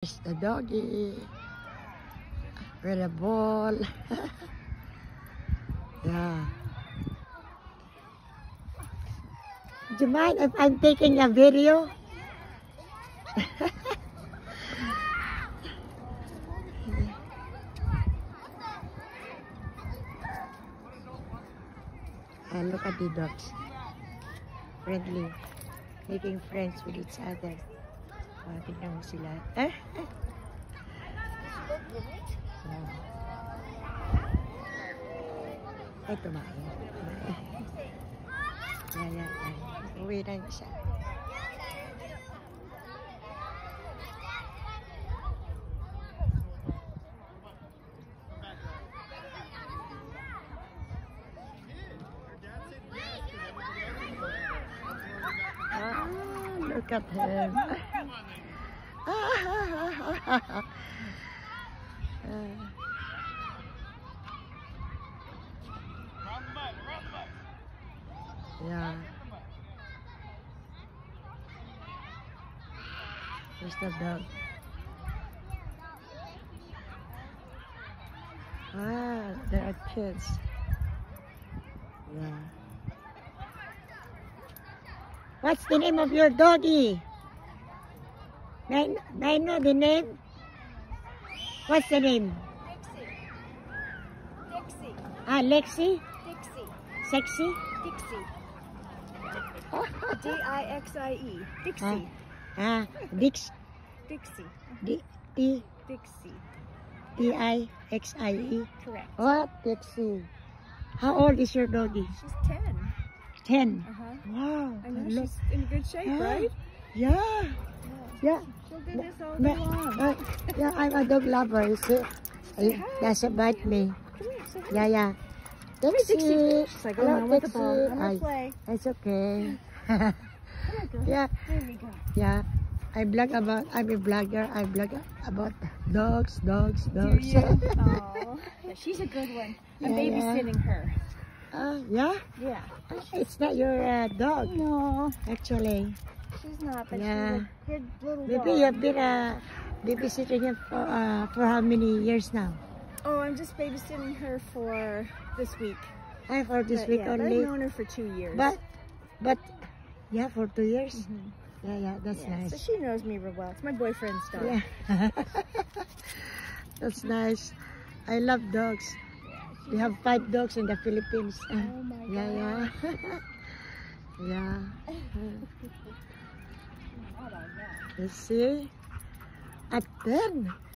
There's the doggy with a ball. Yeah. Do you mind if I'm taking a video? And look at the dogs. Friendly. Making friends with each other. Tignan mo sila. Ay, tumain. Yan. Uwi na siya. Look at him. Yeah. There's the dog. There are kids. Yeah. What's the name of your doggy? May I know the name? What's the name? Dixie. Lexi? Dixie. Sexy? Dixie. D-I-X-I-E. Dixie. Dix. Dixie. Dixie. D-I-X-I-E. Correct. What? Dixie. How old is your doggy? She's 10. 10. Wow. I know she's in good shape, right? Yeah. Yeah. She'll do this all day long. Yeah, I'm a dog lover. You see? Doesn't bite me. Come here, say hi. Yeah. Dixie. She's like, oh, no, with the ball. I'm gonna play. It's okay. Come on, girl. Yeah. There we go. Yeah. I'm a blogger. I blog about dogs. Do you? Oh, yeah, she's a good one. I'm babysitting her. Yeah? Yeah. It's not your dog. No, Actually. she's not, but Yeah. she's a good little dog. Maybe you've been babysitting him for how many years now? Oh, I'm just babysitting her for this week. For this week But only. I've known her for 2 years. But yeah, for 2 years. Yeah, that's Yeah, nice. so she knows me real well. It's my boyfriend's dog. Yeah. That's nice. I love dogs. We have 5 dogs in the Philippines. Oh my God. Yeah. Yeah. You see? At 10.